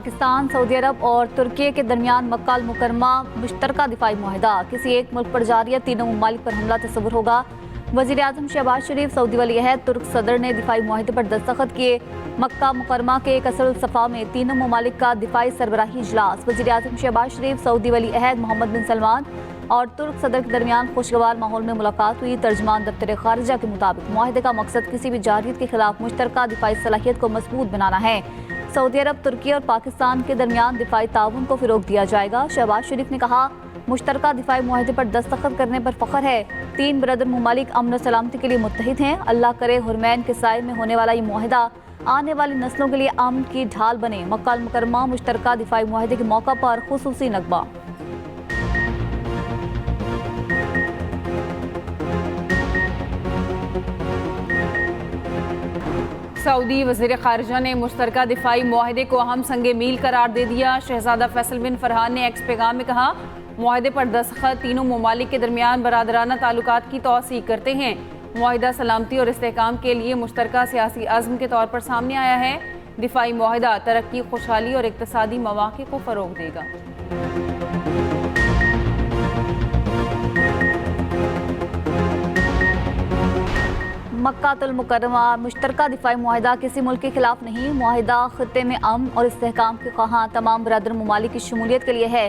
Pakistan, Saudi अरब और तुर्की के दरमियान मक्का अल मुकरमा मुश्तरका दिफाई मुआहिदा। किसी एक मुल्क पर जारी तीनों ममालिक पर हमला तस्वुर होगा। वज़ीर आज़म शहबाज शरीफ, सऊदी वली अहद तुर्क सदर ने दिफाई मुआहिदे पर दस्तखत किए। मक्का मुकरमा के कसरुल सफ़ा में तीनों ममालिक का दिफाई सरबराही इजलास। वज़ीर आज़म शहबाज शरीफ, सऊदी वली अहद मोहम्मद बिन सलमान और तुर्क सदर के दरमियान खुशगवार माहौल में मुलाकात हुई। तर्जमान दफ्तर खारिजा के मुताबिक मुआहिदे का मकसद किसी भी जारहियत के खिलाफ मुश्तरका दिफाई सलाहियत को मजबूत बनाना है। सऊदी अरब, तुर्की और पाकिस्तान के दरमियान दिफाई ताउन को फ़रोग दिया जाएगा। शहबाज शरीफ ने कहा, मुश्तरका दिफाई मुआहिदे पर दस्तखत करने पर फ़ख्र है। तीन बरदर ममालिक अमन और सलामती के लिए मुत्तहिद हैं। अल्लाह करे हुरमैन के साए में होने वाला ये मुआहिदा आने वाली नस्लों के लिए अमन की ढाल बने। मक्का अल मुकरमा मुश्तरका दिफाई मुआहिदे के मौका पर खुसूसी नकबा। सऊदी वज़ीर ख़ारिजा ने मुश्तरका दिफाई मुआहिदे को अहम संगे मील करार दे दिया। शहजादा फैसल बिन फरहान ने एक्स पैगाम में कहा, मुआहिदे पर दस्तखत तीनों ममालिक के दरमियान बरादराना ताल्लुकात की तौसीक करते हैं। मुआहिदा सलामती और इस्तेहकाम के लिए मुश्तरका सियासी अज़्म के तौर पर सामने आया है। दिफाई मुआहिदा तरक्की, खुशहाली और इक़्तिसादी मौक़े को फ़रोग़ देगा। मक्का अल मुकरमा मुश्तरका दिफाई मुआहिदा किसी मुल्क के खिलाफ नहीं। मुआहिदा खित्ते में अमन और इस्तेहकाम के ख़्वाहां तमाम बरादर ममालिक की शमूलियत के लिए है।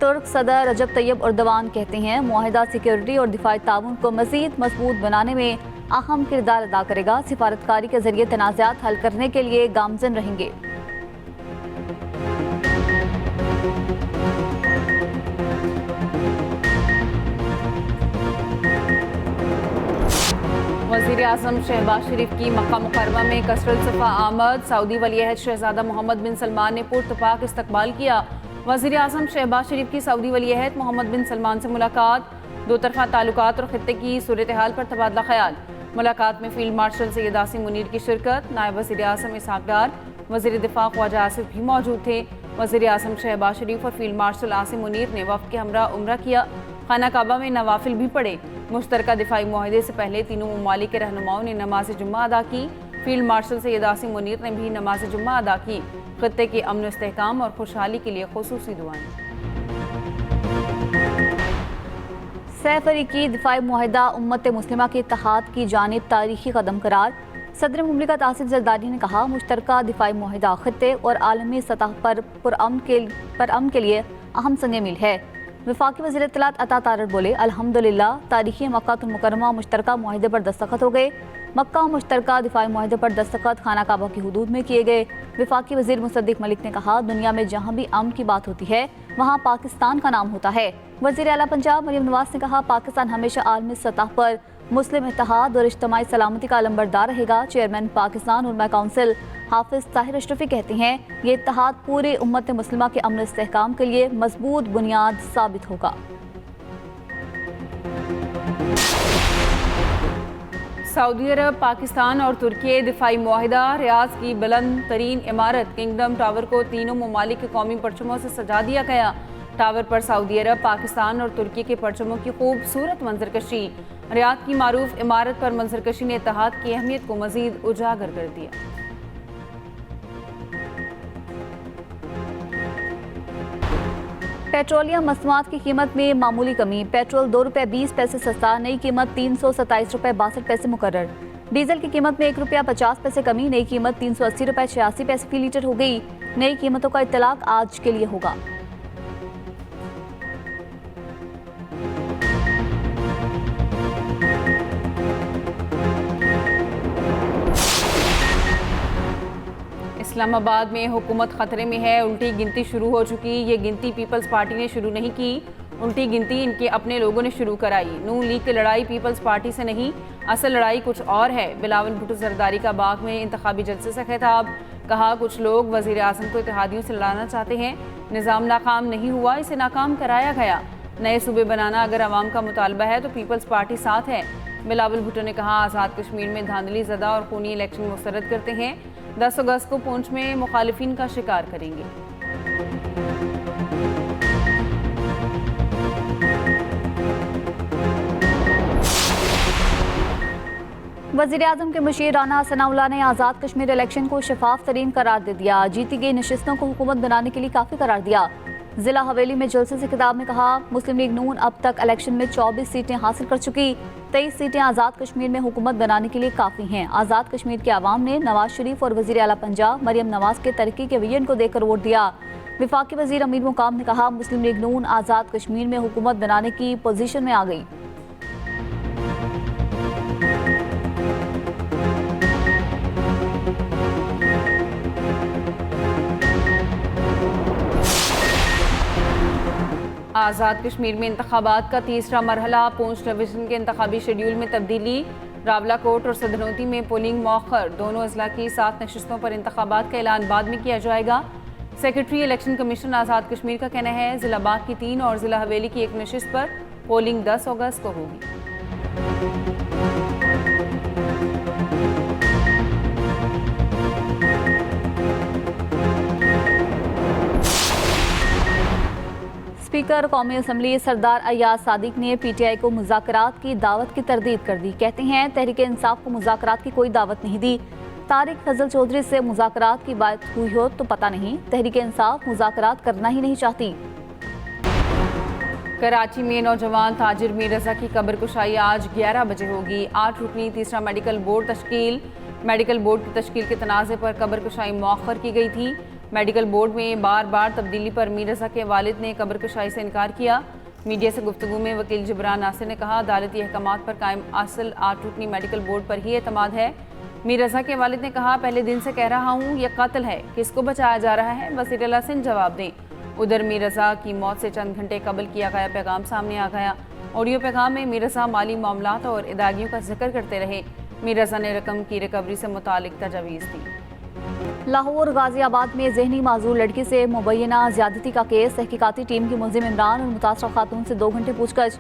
तुर्क सदर रजब तैयब एर्दोगान कहते हैं, मुआहिदा सिक्योरिटी और दिफाई ताउन को मज़ीद मजबूत बनाने में अहम किरदार अदा करेगा। सिफारतकारी के जरिए तनाज़ात हल करने के लिए गामज़न रहेंगे। वज़ीर आज़म शहबाज शरीफ की मक्का मुकरमा में कसरुल सफ़ा आमद। सऊदी वली अहद शहजादा मोहम्मद बिन सलमान ने पुरतपाक इस्तकबाल किया। वज़ीर आज़म शहबाज शरीफ की सऊदी वली अहद मोहम्मद बिन सलमान से मुलाकात। दो तरफ़ा ताल्लुकात और खित्ते की सूरत हाल पर तबादला ख्याल। मुलाकात में फील्ड मार्शल सैयद आसिम मुनीर की शिरकत। नायब वज़ीर आज़म इसहाक़ डार, वज़ीर दिफ़ा ख्वाजा आसिफ भी मौजूद थे। वज़ीर आज़म शहबाज शरीफ और फील्ड मार्शल आसिम मुनीर ने वफ़द के हमरा उम्रा किया। खाना काबा में नवाफिल भी पढ़े। मुश्तरका दिफाई मुआहिदे से पहले तीनों ममालिक के रहनुमाओं ने नमाज जुम्मा अदा की। फील्ड मार्शल सैयद आसिम मुनीर ने भी नमाज जुम्मा अदा की। खित्ते के अमन इस्तेहकाम और खुशहाली के लिए खुसूसी दुआएं। सैफ अरीकी दिफाई मुआहिदा उम्मत मुस्लिमा के इत्तेहाद की जानिब तारीखी कदम करार। सदर मुमलिकत आसिफ जरदारी ने कहा, मुश्तरका दिफाई मुआहिदा खित्ते और आलमी सतह पर पुरअमन के लिए अहम संग मील है। वफाकी वज़ीर इत्तलात अता तारर बोले, अल्हम्दुलिल्लाह तारीखी मक्का अल मुकरमा मुश्तरका मुआहिदे पर दस्तखत हो गए। मक्का मुश्तरका दिफाई मुआहिदे पर दस्तखत खाना काबा की हुदूद में किए गए। वफाकी वज़ीर मुसद्दिक मलिक ने कहा, दुनिया में जहाँ भी अमन की बात होती है वहाँ पाकिस्तान का नाम होता है। वज़ीर आला पंजाब मरियम नवाज ने कहा, पाकिस्तान हमेशा आलमी सतह पर मुस्लिम इत्तेहाद और इज्तिमाई सलामती का अलंबरदार रहेगा। चेयरमैन पाकिस्तान उलमा काउंसिल हाफिज ताहिर अशरफी कहते हैं, ये इत्तेहाद पूरी उम्मत मुस्लिमा के अमन इस्तेहकाम के लिए मजबूत बुनियाद साबित होगा। सऊदी अरब, पाकिस्तान और तुर्की दिफाई मुआहिदा। रियाद की बुलंद तरीन इमारत किंगडम टावर को तीनों ममालिक के कौमी परचमों से सजा दिया गया। टावर पर सऊदी अरब, पाकिस्तान और तुर्की के परचमों की खूबसूरत मंजरकशी। रियाद की मारूफ इमारत पर मंजरकशी ने इत्तेहाद की अहमियत को मजीद उजागर कर दिया। पेट्रोलियम मसनूआत की कीमत में मामूली कमी। पेट्रोल ₹2.20 सस्ता, नई कीमत ₹327.62 मुकर्रर। डीजल की कीमत में ₹1.50 कमी, नई कीमत ₹380.86 फी लीटर हो गई। नई कीमतों का इत्तलाक आज के लिए होगा। इस्लामाबाद में हुकूमत खतरे में है। उल्टी गिनती शुरू हो चुकी। ये गिनती पीपल्स पार्टी ने शुरू नहीं की। उल्टी गिनती इनके अपने लोगों ने शुरू कराई। नून लीग की लड़ाई पीपल्स पार्टी से नहीं, असल लड़ाई कुछ और है। बिलावल भुट्टो जरदारी का बाग में इंतखाबी जलसे से खिताब। कहा, कुछ लोग वज़ीर आज़म को इत्तेहादियों से लड़ाना चाहते हैं। निज़ाम नाकाम नहीं हुआ, इसे नाकाम कराया गया। नए सूबे बनाना अगर अवाम का मुतालबा है तो पीपल्स पार्टी साथ है। बिलावल भुट्टो ने कहा, आज़ाद कश्मीर में धांधली ज़दा और खूनी इलेक्शन मुस्तरद करते हैं। 10 अगस्त को पूंछ में मुखालिफिन का शिकार करेंगे। वज़ीर आज़म के मुशीर राना सनाउल्लाह ने आज़ाद कश्मीर इलेक्शन को शफाफ तरीन करार दे दिया। जीती गई नशिस्तों को हुकूमत बनाने के लिए काफ़ी करार दिया। जिला हवेली में जलसे से खिताब में कहा, मुस्लिम लीग नून अब तक इलेक्शन में 24 सीटें हासिल कर चुकी, 23 सीटें आज़ाद कश्मीर में हुकूमत बनाने के लिए काफ़ी हैं। आज़ाद कश्मीर के अवाम ने नवाज शरीफ और वज़ीर आला पंजाब मरियम नवाज के तरक्की के विजन को देखकर वोट दिया। विफाकी वज़ीर अमीर मुकाम ने कहा, मुस्लिम लीग नून आज़ाद कश्मीर में हुकूमत बनाने की पोजीशन में आ गई। आज़ाद कश्मीर में इंतखाबात का तीसरा मरहला, पूंछ डिवीजन के इंतखाबी शेड्यूल में तब्दीली, रावलाकोट और सदनोती में पोलिंग मौखर, दोनों अजला की 7 नशिस्तों पर इंतखाबात का ऐलान बाद में किया जाएगा। Secretary election commission Azad Kashmir का कहना है, जिला बाग की 3 और जिला हवेली की 1 नशिस्त पर पोलिंग 10 अगस्त को होगी। स्पीकर कौमी असम्बली सरदार अय्याज सादिक ने पीटीआई को मुज़ाकरात की दावत की तरदीद कर दी। कहते हैं, तहरीक इंसाफ को मुज़ाकरात की कोई दावत नहीं दी। तारिक फजल चौधरी से मुज़ाकरात की बात हुई हो तो पता नहीं, तहरीक इंसाफ मुज़ाकरात करना ही नहीं चाहती। कराची में नौजवान ताजिर मीर रजा की कब्र कुशाई आज 11 बजे होगी। 8 रुकनी तीसरा मेडिकल बोर्ड तश्कील, मेडिकल बोर्ड की तश्कील के तनाज़े पर कब्र कुशाई मौखर की गई थी। मेडिकल बोर्ड में बार बार तब्दीली पर मीर रजा के वालिद ने कब्र कुशाई से इनकार किया। मीडिया से गुफ्तगू में वकील जबरान नासिर ने कहा, अदालती अहकामात पर कायम असल 8 रुकनी मेडिकल बोर्ड पर ही एतमाद है। मीर रजा के वालिद ने कहा, पहले दिन से कह रहा हूँ यह कत्ल है, किसको बचाया जा रहा है, वज़ीर आला सिंध जवाब दें। उधर मीर रजा की मौत से चंद घंटे कबल किया गया पैगाम सामने आ गया। ऑडियो पैगाम में मीर रजा माली मामलात और इदागियों का जिक्र करते रहे। मीर रजा ने रकम की रिकवरी से मुतालिक तजावीज़ दी। लाहौर गाजियाबाद में जहनी माजूर लड़की से मुबैना ज्यादती का केस, तहकीकाती टीम की मुलजिम इमरान और मुतासरा खातून से 2 घंटे पूछताछ।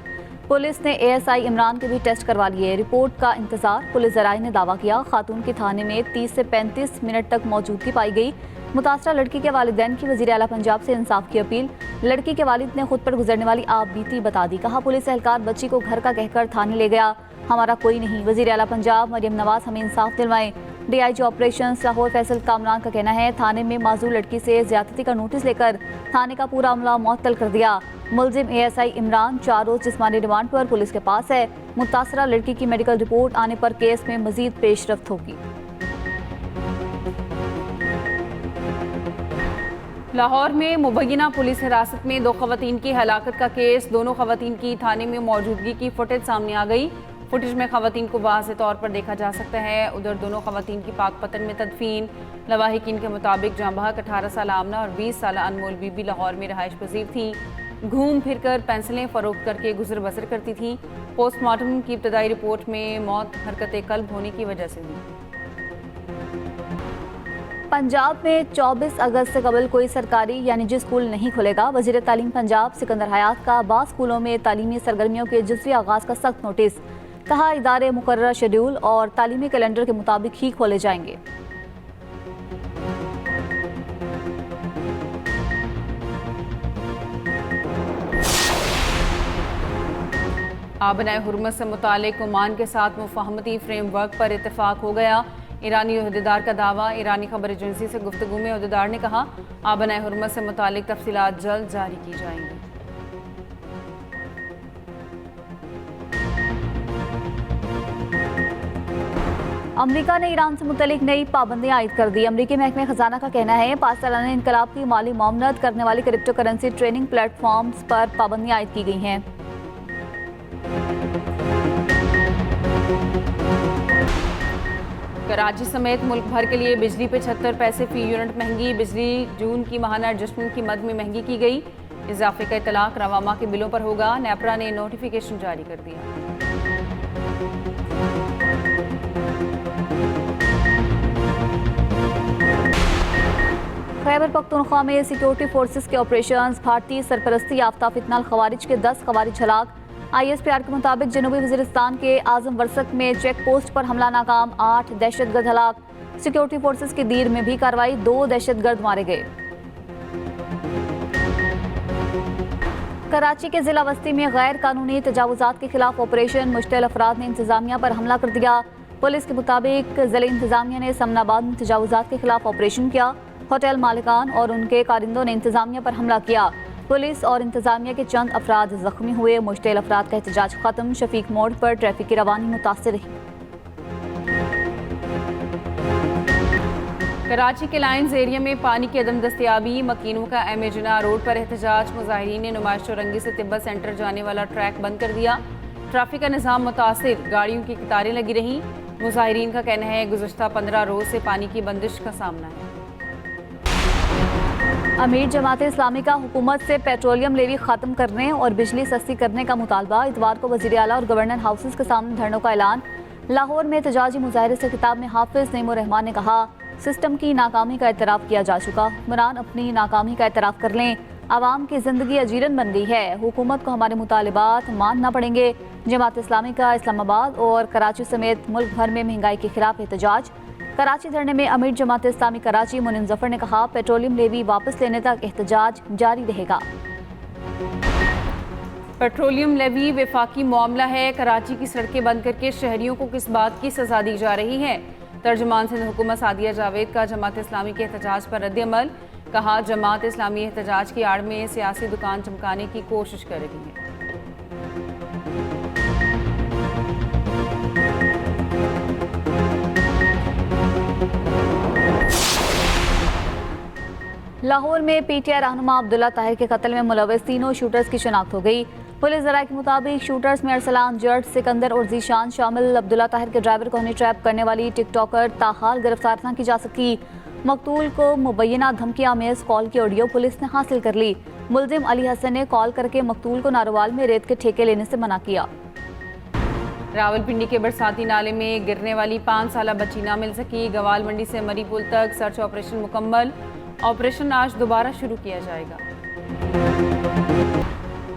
पुलिस ने ASI इमरान के भी टेस्ट करवा लिए। रिपोर्ट का इंतजार। पुलिस ज़राए ने दावा किया, खातून की थाने में 30 से 35 मिनट तक मौजूदगी पाई गई। मुतासरा लड़की के वालिदैन की वज़ीर आला पंजाब से इंसाफ की अपील। लड़की के वालिद ने खुद पर गुजरने वाली आप बीती बता दी। कहा, पुलिस एहलकार बच्ची को घर का कहकर थाने ले गया, हमारा कोई नहीं। वज़ीर आला पंजाब मरियम नवाज हमें इंसाफ दिलवाएं। DIG ऑपरेशन लाहौर फैसल कामरान का कहना है, थाने में माजूर लड़की से ज्यादती का नोटिस लेकर थाने का पूरा अमला मुअत्तल कर दिया। मुलजिम ASI इमरान 4 रोज जिस्मानी रिमांड पर पुलिस के पास है। मुतासरा लड़की की मेडिकल रिपोर्ट आने पर केस में मजीद पेशरफ्त होगी। लाहौर में मुबैना पुलिस हिरासत में 2 खवातीन की हलाकत का केस, दोनों खवातीन की थाने में मौजूदगी की फुटेज सामने आ गई। फुटेज में खवातीन को वाज़ेह तौर पर देखा जा सकता है। उधर दोनों खवातीन की पाकपतन में तदफीन। लवाहिकीन के मुताबिक जांबहक 18 साल आमना और 20 साल अनमोल बीबी लाहौर में रहायश पजीर थी। घूम फिर कर पेंसिलें फ़रोख्त करके गुजर बसर करती थी। पोस्टमार्टम की इब्तदाई रिपोर्ट में मौत हरकत कल्ब होने की वजह से हुई। पंजाब में 24 अगस्त से कबल कोई सरकारी या निजी स्कूल नहीं खुलेगा। वज़ीर तालीम पंजाब सिकंदर हयात का बाज़ स्कूलों में तालीमी सरगर्मियों के जुज़वी आगाज़ का सख्त नोटिस। कहा, इदारे मुकर्रर शेड्यूल और तालीमी कैलेंडर के मुताबिक ही खोले जाएंगे। आबनाए हुर्मत से मुतालिक ओमान के साथ मुफाहमती फ्रेमवर्क पर इत्तेफाक हो गया। ईरानी अहदेदार का दावा। ईरानी खबर एजेंसी से गुफ्तगू में अहदेदार ने कहा, आबनाए हुर्मत से मुतालिक तफसीलात जल्द जारी की जाएंगी। अमेरिका ने ईरान से मुतलिक नई पाबंदियां आयद कर दी। अमेरिकी महकमे खजाना का कहना है, 5 सालाना इनकलाब की माली मामलत करने वाली क्रिप्टो करेंसी ट्रेडिंग प्लेटफॉर्म्स पर पाबंदियां आयद की गई हैं। कराची समेत मुल्क भर के लिए बिजली पे 76 पैसे फी यूनिट महंगी। बिजली जून की माहाना एडजस्टमेंट की मद में महंगी की गई। इजाफे का इतलाक रवामा के बिलों पर होगा। नेपरा ने नोटिफिकेशन जारी कर दिया। खैबर पख्तूनख्वा में सिक्योरिटी फोर्सेस के ऑपरेशंस। भारतीय सरपरस्ती याफ्ता फितनाल खवारिज के 10 खवारिज हलाक। ISPR के मुताबिक जनूबी वजीरिस्तान के आजम वर्सक में चेक पोस्ट पर हमला नाकाम। 8 दहशतगर्द हलाक। सिक्योरिटी फोर्सेस की दीर में भी कार्रवाई। 2 दहशतगर्द मारे गए। कराची के जिला वस्ती में गैर कानूनी तजावुजात के खिलाफ ऑपरेशन। मुश्तल अफराद ने इंतजामिया पर हमला कर दिया। पुलिस के मुताबिक जिले इंतजामिया ने समनाबाद में तजावुजात के खिलाफ ऑपरेशन किया। होटल मालिकान और उनके कारिंदों ने इंतजामिया पर हमला किया। पुलिस और इंतजामिया के चंद अफराद जख्मी हुए। मुश्तिल अफराद का एहतजाज खत्म। शफीक मोड़ पर ट्रैफिक की रवानी मुतासिर रही। कराची के लाइन्स एरिया में पानी की अदम दस्तियाबी। मकीनों का एम जिना रोड पर एहतजाज। मुजाहिरीन ने नुमाइश रंगी से तिब्बत सेंटर जाने वाला ट्रैक बंद कर दिया। ट्रैफिक का निज़ाम मुतासिर, गाड़ियों की कतारें लगी रहीं। मुजाहिरीन का कहना है गुज़श्ता 15 रोज से पानी की बंदिश का सामना है। अमीर जमात इस्लामी का हुकूमत से पेट्रोलियम लेवी खत्म करने और बिजली सस्ती करने का मुतालबा। इतवार को वज़ीर आला और गवर्नर हाउसेस के सामने धरनों का ऐलान। लाहौर में एहतजाजी मुजाहरे से खिताब में हाफिज नईमुर रहमान ने कहा, सिस्टम की नाकामी का एतराफ़ किया जा चुका। हुक्मरान अपनी नाकामी का एतराफ़ कर लें। आवाम की ज़िंदगी अजीरन बन गई है। हुकूमत को हमारे मुतालिबात मानना पड़ेंगे। जमात इस्लामी का इस्लामाबाद और कराची समेत मुल्क भर में महंगाई के खिलाफ एहतजाज। कराची धरने में अमीर जमात इस्लामी कराची मुनीम जफर ने कहा, पेट्रोलियम लेवी वापस लेने तक एहतजाज जारी रहेगा। पेट्रोलियम लेवी वफाकी मामला है। कराची की सड़कें बंद करके शहरियों को किस बात की सजा दी जा रही है। तर्जुमान सिंध हुकूमत सादिया जावेद का जमात इस्लामी के एहतजाज पर रद्द-ए-अमल। कहा, जमात इस्लामी एहतजाज की आड़ में सियासी दुकान चमकाने की कोशिश कर रही है। लाहौर में पीटीआई रहनुमा अब्दुल्ला ताहिर के कत्ल में मुलव्वस तीनों शूटर्स की शिनाख्त हो गई। पुलिस ज़राए के मुताबिक शूटर्स में अरसलान, जट, सिकंदर और जीशान शामिल। अब्दुल्ला ताहिर के ड्राइवर को हनी ट्रैप करने वाली टिकटॉकर ताहाल गिरफ्तार न की जा सकी। मकतूल को मुबैना धमकी आमेज कॉल की ऑडियो पुलिस ने हासिल कर ली। मुलजिम अली हसन ने कॉल करके मकतूल को नारोवाल में रेत के ठेके लेने से मना किया। रावलपिंडी के बरसाती नाले में गिरने वाली 5 साला बच्ची ना मिल सकी। गवाल मंडी से मरी पुल तक सर्च ऑपरेशन मुकम्मल। ऑपरेशन आज दोबारा शुरू किया जाएगा।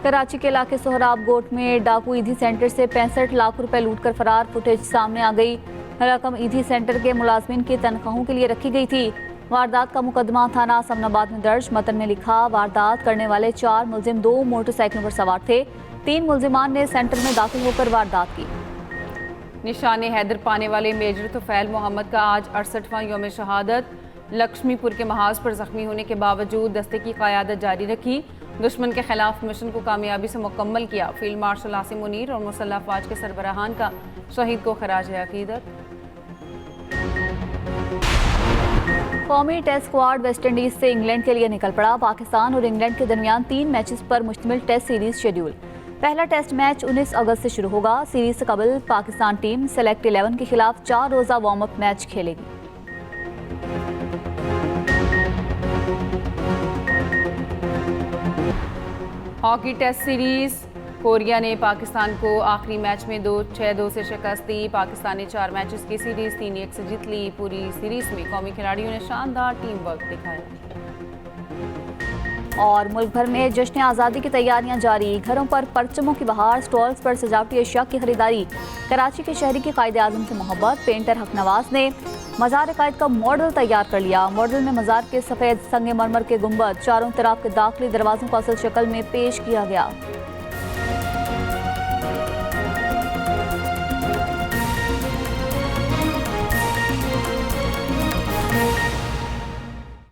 कराची के इलाके सोहराब गोट में डाकू ईदी सेंटर से 65 लाख रुपए लूटकर फरार। फुटेज सामने आ गई। रकम ईदी सेंटर के मुलाजमीन की तनख्वाहों के लिए रखी गई थी। वारदात का मुकदमा थाना समनाबाद में दर्ज। मतन में लिखा, वारदात करने वाले 4 मुलजिम 2 मोटरसाइकिलों पर सवार थे। 3 मुलजिमान ने सेंटर में दाखिल होकर वारदात की। निशाने हैदर पाने वाले मेजर तुफैल मोहम्मद का आज 68वां यौम शहादत। लक्ष्मीपुर के महाज पर जख्मी होने के बावजूद दस्ते की क़यादत जारी रखी। दुश्मन के खिलाफ मिशन को कामयाबी से मुकम्मल किया। फील्ड मार्शल आसिम मुनीर और मुसल्लह अफवाज के सरबराहान का शहीद को खराज अकीदत। कौमी टेस्ट स्क्वाड वेस्ट इंडीज से इंग्लैंड के लिए निकल पड़ा। पाकिस्तान और इंग्लैंड के दरमियान 3 मैचेस पर मुश्तमिल टेस्ट सीरीज शेड्यूल। पहला टेस्ट मैच 19 अगस्त से शुरू होगा। सीरीज से कबल पाकिस्तान टीम सेलेक्ट 11 के खिलाफ 4 रोज़ा वार्म अप मैच खेलेगी। Hockey test series. कोरिया ने पाकिस्तान को आखिरी मैच में 6-2 से शिकस्त दी। पाकिस्तान ने 4 मैचेस की सीरीज 3-1 से जीत ली। पूरी सीरीज में कौमी खिलाड़ियों ने शानदार टीम वर्क दिखाया। और मुल्क भर में जश्न आज़ादी की तैयारियां जारी। घरों पर परचमों की बहार, स्टॉल्स पर सजावटी अशिया की खरीदारी। कराची के शहरी की कायदे आज़म से मोहब्बत। पेंटर हक नवाज ने मज़ार कायद का मॉडल तैयार कर लिया। मॉडल में मज़ार के सफ़ेद संगमरमर के गुंबद चारों तरफ के दाखिली दरवाजों को असल शक्ल में पेश किया गया।